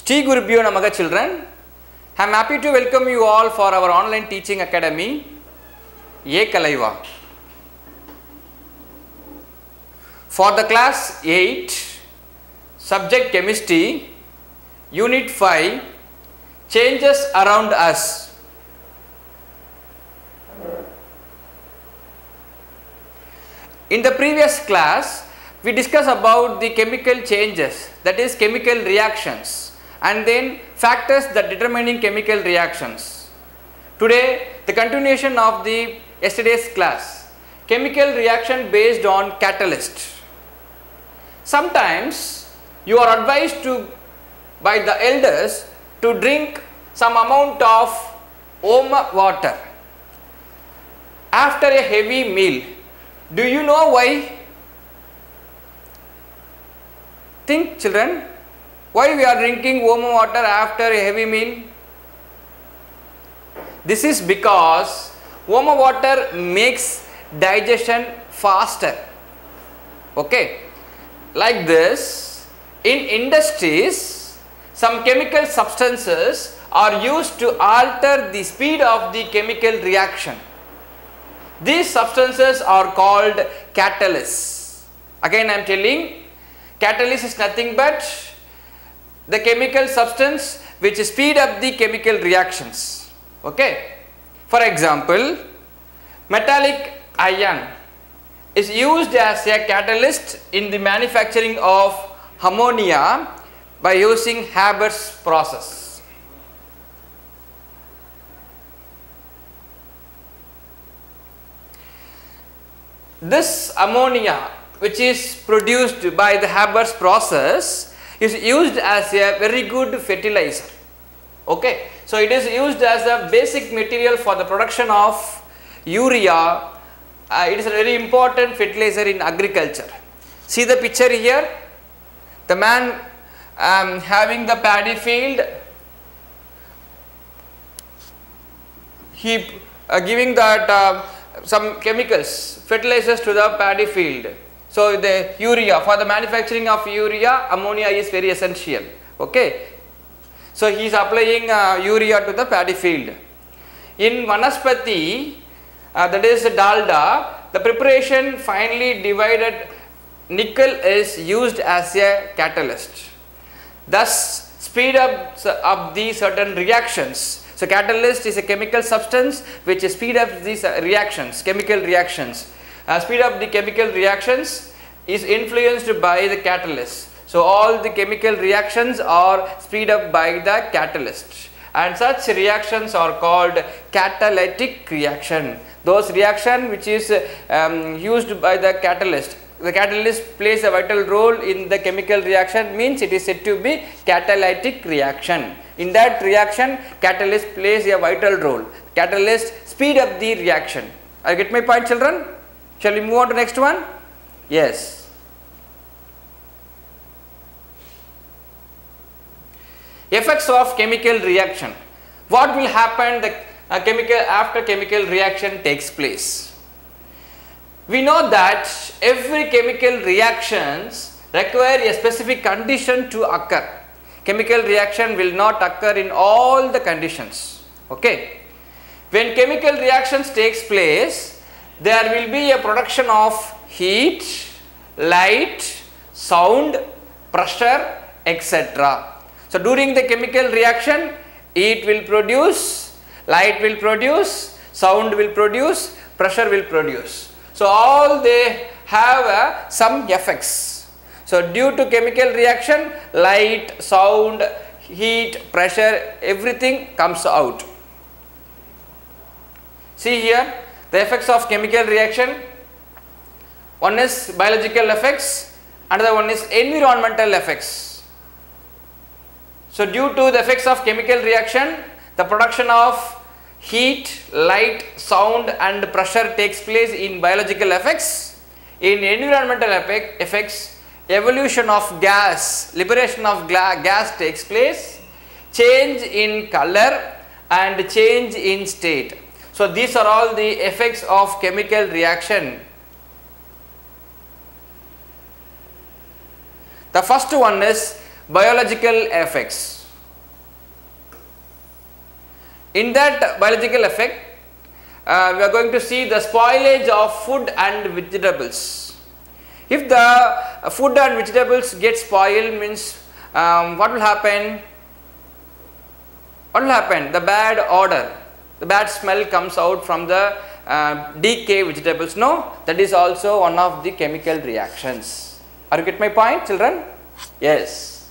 Shri Gurubhyo Namaha children. I am happy to welcome you all for our online teaching academy, Ekalaiva. For the class 8, subject chemistry, unit 5, changes around us. In the previous class, we discussed about the chemical changes, that is chemical reactions, and then factors that determining chemical reactions. Today, the continuation of the yesterday's class, chemical reaction based on catalyst. Sometimes you are advised by the elders to drink some amount of warm water after a heavy meal. Do you know why? Think, children, why we are drinking warm water after a heavy meal? This is because warm water makes digestion faster. Okay, like this, in industries, some chemical substances are used to alter the speed of the chemical reaction. These substances are called catalysts. Again I am telling, catalyst is nothing but the chemical substance which speed up the chemical reactions. Okay. For example, metallic iron is used as a catalyst in the manufacturing of ammonia by using Haber's process. This ammonia, which is produced by the Haber's process, is used as a very good fertilizer. Okay, so it is used as a basic material for the production of urea. It is a very important fertilizer in agriculture. See the picture here, the man having the paddy field, he giving that some chemicals, fertilizers to the paddy field. So the urea, for the manufacturing of urea, ammonia is very essential. Okay, so he is applying urea to the paddy field. In vanaspati, that is dalda, the preparation finely divided nickel is used as a catalyst, thus speed up the certain reactions. So catalyst is a chemical substance which speed up these reactions, chemical reactions. Speed up the chemical reactions is influenced by the catalyst. So all the chemical reactions are speed up by the catalyst, and such reactions are called catalytic reaction. Those reaction which is used by the catalyst. The catalyst plays a vital role in the chemical reaction, means it is said to be catalytic reaction. In that reaction, catalyst plays a vital role. Catalyst speed up the reaction. I get my point, children? Shall we move on to next one? Yes. Effects of chemical reaction. What will happen after chemical reaction takes place? We know that every chemical reactions require a specific condition to occur. Chemical reaction will not occur in all the conditions. Okay. When chemical reactions takes place, there will be a production of heat, light, sound, pressure, etc. So during the chemical reaction, heat will produce, light will produce, sound will produce, pressure will produce. So all they have some effects. So due to chemical reaction, light, sound, heat, pressure, everything comes out. See here the effects of chemical reaction. One is biological effects, another one is environmental effects. So due to the effects of chemical reaction, the production of heat, light, sound and pressure takes place in biological effects. In environmental effects, evolution of gas, liberation of gas takes place, change in color and change in state. So these are all the effects of chemical reaction. The first one is biological effects. In that biological effect, we are going to see the spoilage of food and vegetables. If the food and vegetables get spoiled, means what will happen? What will happen? The bad odor, the bad smell comes out from the decay vegetables. No, that is also one of the chemical reactions. Are you get my point, children? Yes.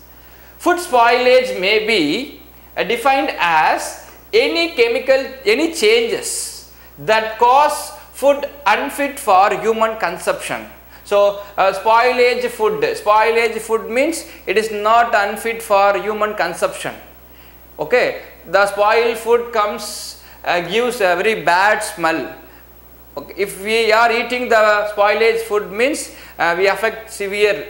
Food spoilage may be defined as any changes that cause food unfit for human consumption. So, spoilage food means it is not unfit for human consumption. Okay, the spoiled food gives a very bad smell. Okay, if we are eating the spoilage food means we affect severely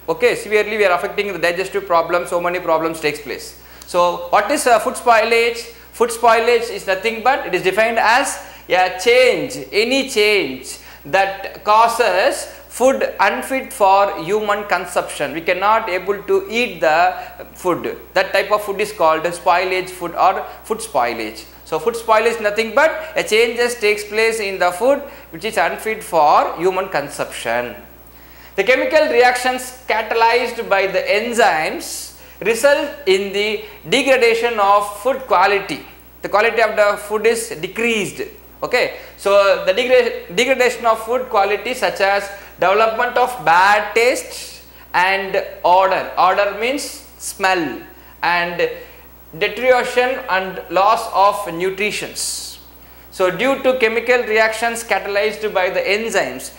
we are affecting the digestive problem. So many problems takes place. So what is food spoilage? Food spoilage is nothing but it is defined as any change that causes food unfit for human consumption. We cannot able to eat the food. That type of food is called spoilage food or food spoilage. So food spoilage is nothing but a changes takes place in the food which is unfit for human consumption. The chemical reactions catalyzed by the enzymes result in the degradation of food quality. The quality of the food is decreased. Okay, so the degradation of food quality such as development of bad taste and odor. Odor means smell, and deterioration and loss of nutrition. So due to chemical reactions catalyzed by the enzymes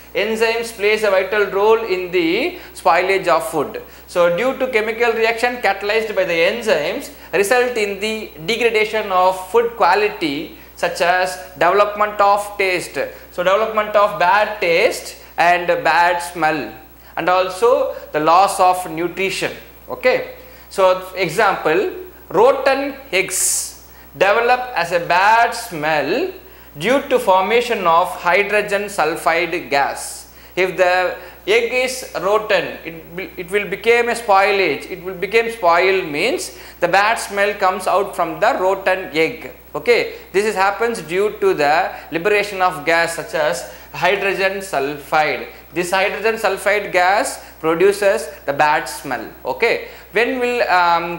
plays a vital role in the spoilage of food. So due to chemical reaction catalyzed by the enzymes result in the degradation of food quality such as development of taste. So development of bad taste and bad smell, and also the loss of nutrition. Okay. So example, rotten eggs develop as a bad smell due to formation of hydrogen sulfide gas. If the egg is rotten, it will become a spoilage. It will become spoiled means the bad smell comes out from the rotten egg. Okay, this happens due to the liberation of gas such as hydrogen sulfide. This hydrogen sulfide gas produces the bad smell. Okay, when will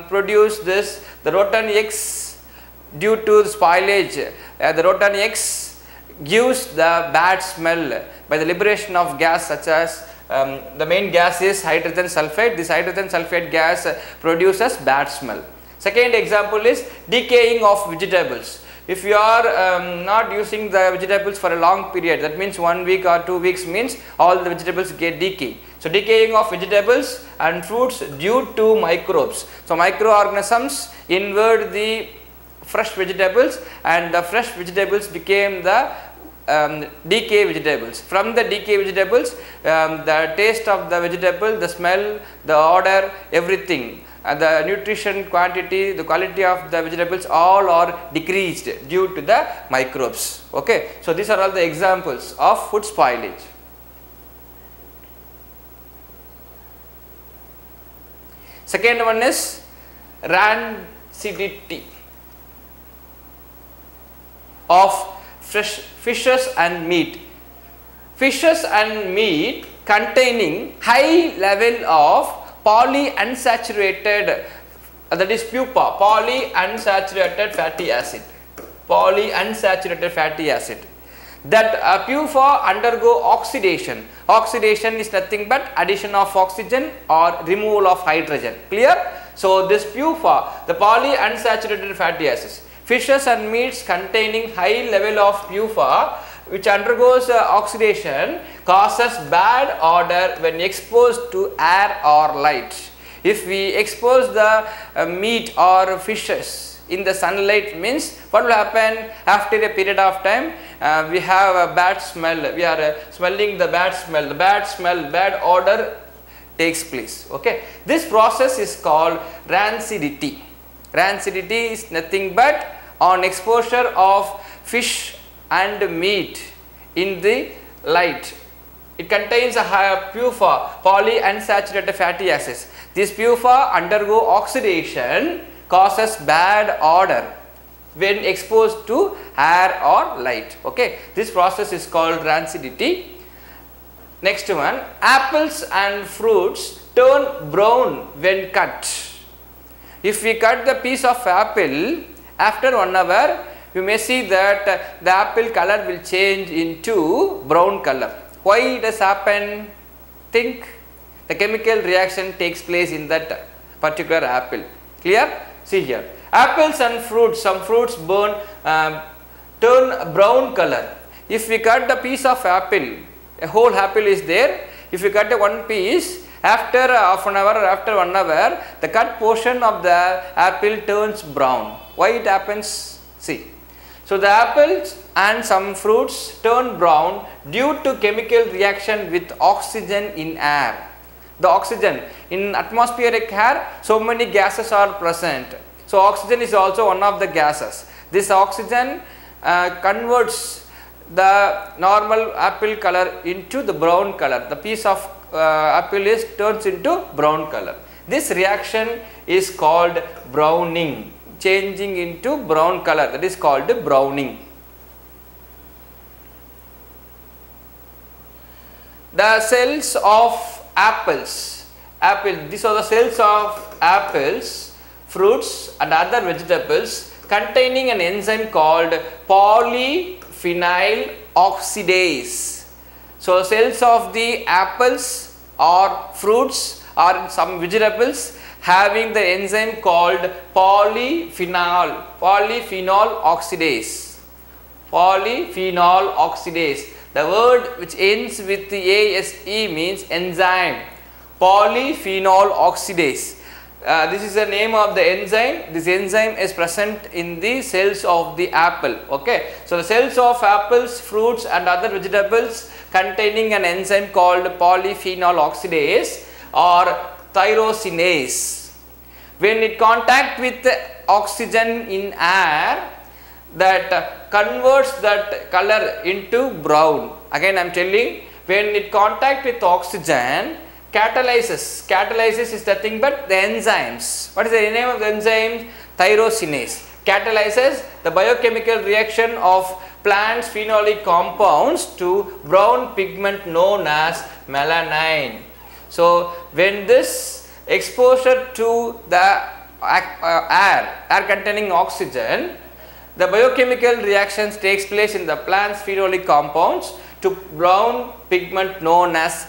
produce this? The rotten eggs, due to the spoilage, the rotten eggs gives the bad smell by the liberation of gas such as the main gas is hydrogen sulfide. This hydrogen sulfide gas produces bad smell. Second example is decaying of vegetables. If you are not using the vegetables for a long period, that means 1 week or 2 weeks means all the vegetables get decay. So decaying of vegetables and fruits due to microbes. So microorganisms invade the fresh vegetables and the fresh vegetables became the decay vegetables. From the decay vegetables, the taste of the vegetable, the smell, the odor, everything, the nutrition quantity, the quality of the vegetables all are decreased due to the microbes. Okay. So these are all the examples of food spoilage. Second one is rancidity of fresh fishes and meat. Fishes and meat containing high level of polyunsaturated, that is pupa, polyunsaturated fatty acid. Polyunsaturated fatty acid. That pupa undergo oxidation. Oxidation is nothing but addition of oxygen or removal of hydrogen. Clear? So this pupa, the polyunsaturated fatty acids. Fishes and meats containing high level of pupa which undergoes oxidation causes bad odor when exposed to air or light. If we expose the meat or fishes in the sunlight means what will happen after a period of time? We have a bad smell. We are smelling the bad smell. The bad smell, bad odor takes place. Okay. This process is called rancidity. Rancidity is nothing but on exposure of fish and meat in the light. It contains a higher pupa, polyunsaturated fatty acids. This pupa undergo oxidation, causes bad odor. when exposed to air or light. Okay, this process is called rancidity. Next one, apples and fruits turn brown when cut. If we cut the piece of apple, after 1 hour, you may see that the apple color will change into brown color. Why it has happened? Think. The chemical reaction takes place in that particular apple. Clear? See here. Apples and fruits, some fruits turn brown color. If we cut the piece of apple, a whole apple is there. If you cut one piece, after half an hour or after 1 hour, the cut portion of the apple turns brown. Why it happens? See. So, the apples and some fruits turn brown due to chemical reaction with oxygen in air. The oxygen in atmospheric air, so many gases are present. So, oxygen is also one of the gases. This oxygen converts the normal apple color into the brown color. The piece of apple turns into brown color. This reaction is called browning, changing into brown color, that is called browning. The cells of apples, these are the cells of apples, fruits and other vegetables containing an enzyme called polyphenol oxidase. So, cells of the apples or fruits or some vegetables having the enzyme called polyphenol oxidase. Polyphenol oxidase. The word which ends with the ASE means enzyme. Polyphenol oxidase. This is the name of the enzyme. This enzyme is present in the cells of the apple. Okay. So, the cells of apples, fruits and other vegetables containing an enzyme called polyphenol oxidase or tyrosinase. When it contact with oxygen in air, that converts that color into brown. Again I am telling, when it contact with oxygen, catalyzes. Catalyzes is nothing but the enzymes. What is the name of the enzyme? Tyrosinase. Catalyzes the biochemical reaction of plants' phenolic compounds to brown pigment known as melanin. So, when this exposure to the air containing oxygen, the biochemical reactions takes place in the plant's phenolic compounds to brown pigment known as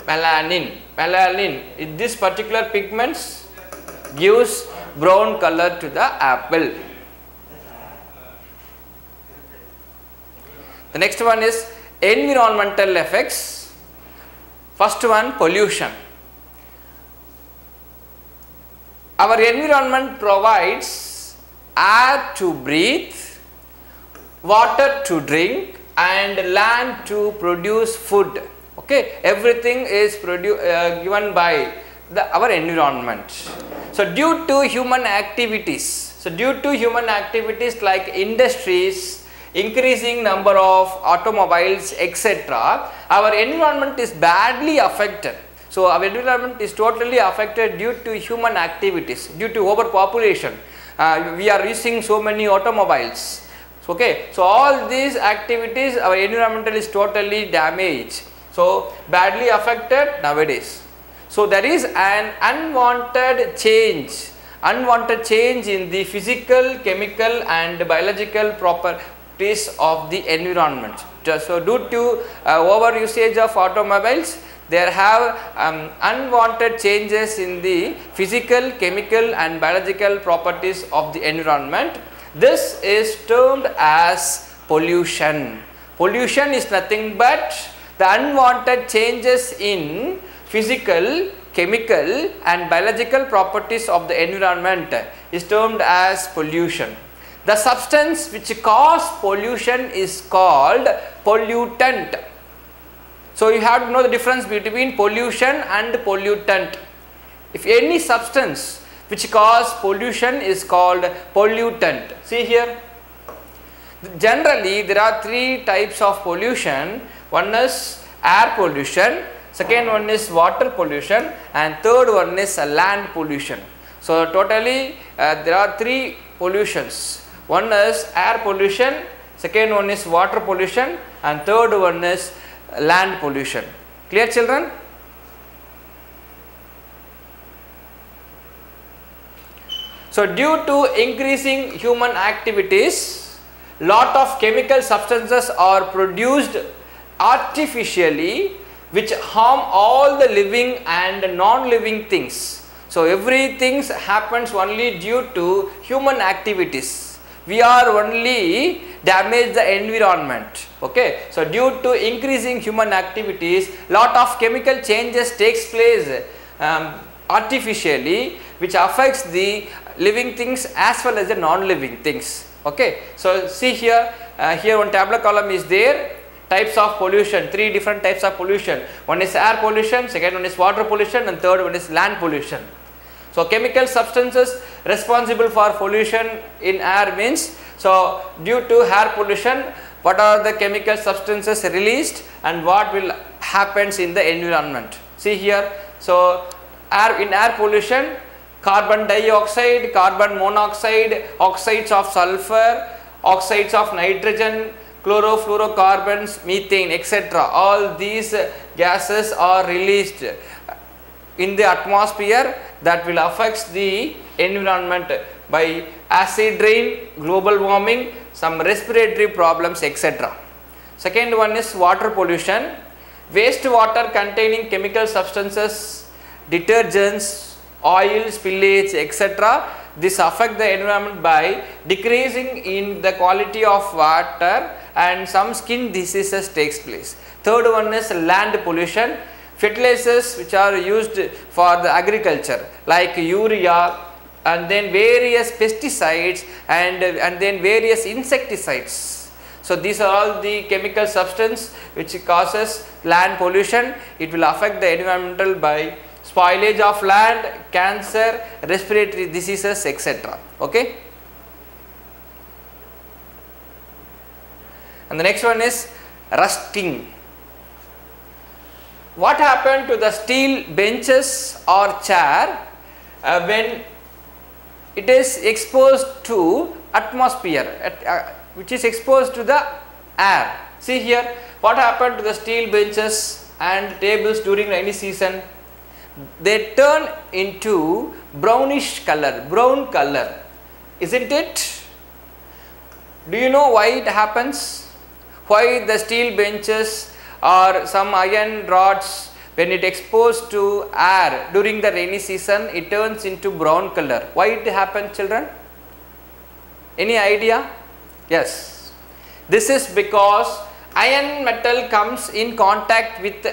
melanin. Melanin, this particular pigments gives brown color to the apple. The next one is environmental effects. First one, pollution. Our environment provides air to breathe, water to drink and land to produce food. Okay, everything is given by our environment. So, due to human activities, like industries, increasing number of automobiles, etc., our environment is badly affected. So, our environment is totally affected due to human activities, due to overpopulation. We are using so many automobiles. Okay, so all these activities, our environment is totally damaged. So, badly affected nowadays. So, there is an unwanted change in the physical, chemical and biological properties of the environment. So, due to over usage of automobiles, there have unwanted changes in the physical, chemical and biological properties of the environment. This is termed as pollution. Pollution is nothing but the unwanted changes in physical, chemical and biological properties of the environment is termed as pollution. The substance which cause pollution is called pollutant. So, you have to know the difference between pollution and pollutant. If any substance which cause pollution is called pollutant. See here, generally there are three types of pollution. One is air pollution, second one is water pollution and third one is land pollution. So, totally there are three pollutions. One is air pollution, second one is water pollution, and third one is land pollution. Clear, children? So due to increasing human activities, lot of chemical substances are produced artificially which harm all the living and non-living things. So everything happens only due to human activities. We are only damage the environment. Okay. So due to increasing human activities, lot of chemical changes takes place artificially, which affects the living things as well as the non-living things. Okay. So see here, here one tabular column is there. Types of pollution, 3 different types of pollution. One is air pollution, second one is water pollution, and third one is land pollution. So chemical substances responsible for pollution in air means, so due to air pollution, what are the chemical substances released and what will happens in the environment. See here, so in air pollution, carbon dioxide, carbon monoxide, oxides of sulfur, oxides of nitrogen, chlorofluorocarbons, methane, etc. All these gases are released in the atmosphere that will affect the environment by acid rain, global warming, some respiratory problems, etc. Second one is water pollution. Wastewater containing chemical substances, detergents, oil spillage, etc. This affect the environment by decreasing in the quality of water and some skin diseases takes place. Third one is land pollution. Fertilizers which are used for the agriculture like urea and then various pesticides and then various insecticides. So these are all the chemical substance which causes land pollution. It will affect the environmental by spoilage of land, cancer, respiratory diseases, etc. Okay. And the next one is rusting. What happened to the steel benches or chair when it is exposed to atmosphere, which is exposed to the air? See here, what happened to the steel benches and tables during rainy season? They turn into brownish color, brown color, isn't it? Do you know why it happens? Why the steel benches or some iron rods, when it exposed to air during the rainy season, it turns into brown color? Why it happens, children? Any idea? Yes. This is because iron metal comes in contact with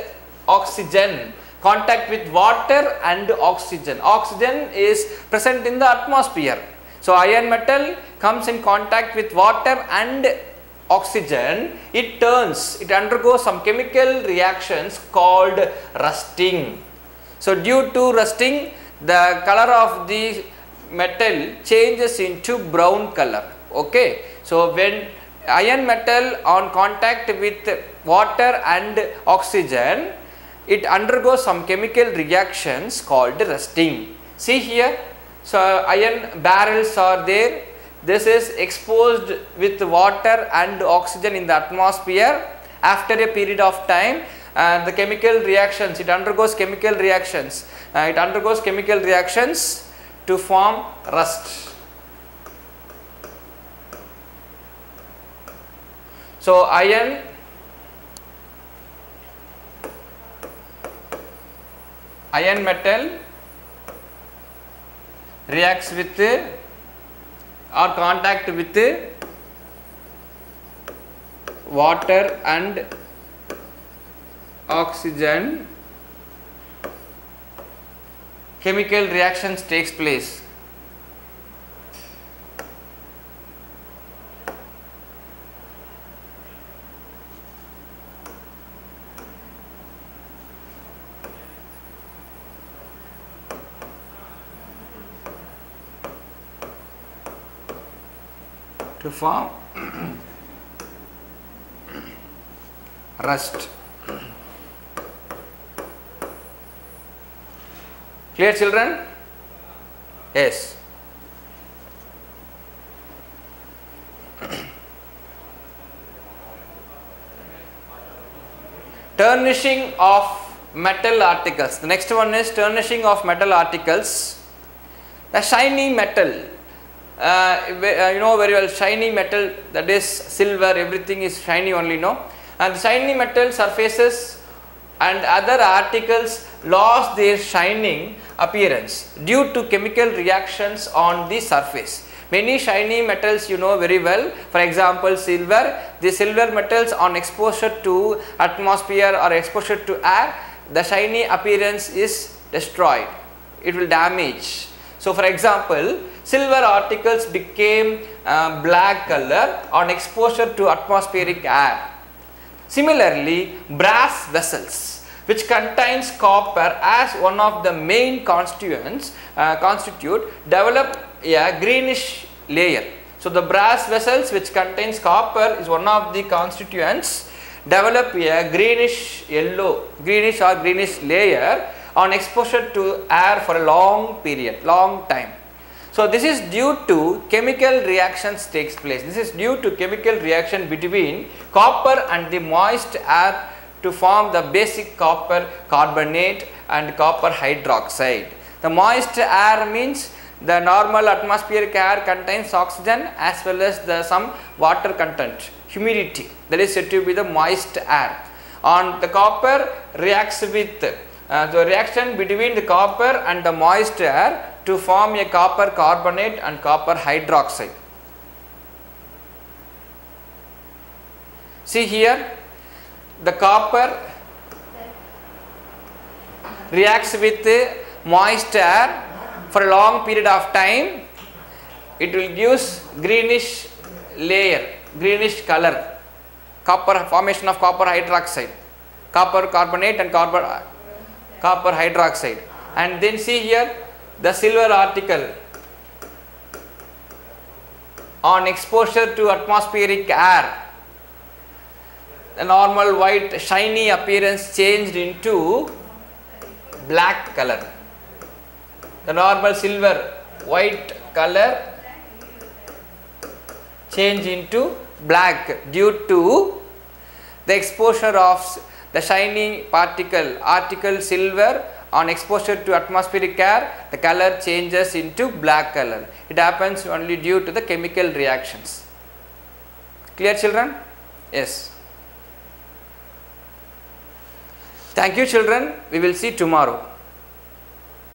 oxygen, contact with water and oxygen. Oxygen is present in the atmosphere. So iron metal comes in contact with water and oxygen, it undergoes some chemical reactions called rusting. So due to rusting, the color of the metal changes into brown color. Okay. So when iron metal on contact with water and oxygen, it undergoes some chemical reactions called rusting. See here, so iron barrels are there. This is exposed with water and oxygen in the atmosphere. After a period of time, the chemical reactions, it undergoes chemical reactions. To form rust. So iron metal reacts with or contact with water and oxygen, chemical reactions takes place. To form rust. Clear, children? Yes. Tarnishing of metal articles. The next one is tarnishing of metal articles. The shiny metal, you know very well, shiny metal, that is silver, everything is shiny only, no? And shiny metal surfaces and other articles lost their shining appearance due to chemical reactions on the surface. Many shiny metals you know very well, for example silver. The silver metals on exposure to atmosphere or exposure to air, the shiny appearance is destroyed, it will damage. So for example, silver articles became black color on exposure to atmospheric air. Similarly, brass vessels which contains copper as one of the main constituent develop a greenish layer. So the brass vessels which contains copper is one of the constituents develop a greenish yellow, greenish or greenish layer on exposure to air for a long period, long time. So this is due to chemical reactions takes place. This is due to chemical reaction between copper and the moist air to form the basic copper carbonate and copper hydroxide. The moist air means the normal atmospheric air contains oxygen as well as the some water content, humidity, that is said to be the moist air. On the copper reacts with the reaction between the copper and the moist air to form a copper carbonate and copper hydroxide. See here, the copper reacts with the moist air for a long period of time, it will give greenish layer, greenish color, copper formation of copper hydroxide, copper carbonate and copper hydroxide. And then see here, the silver article on exposure to atmospheric air, the normal white shiny appearance changed into black color. The normal silver white color change into black due to the exposure of the shiny article silver on exposure to atmospheric air, the color changes into black color. It happens only due to the chemical reactions. Clear children? Yes. Thank you children, we will see tomorrow.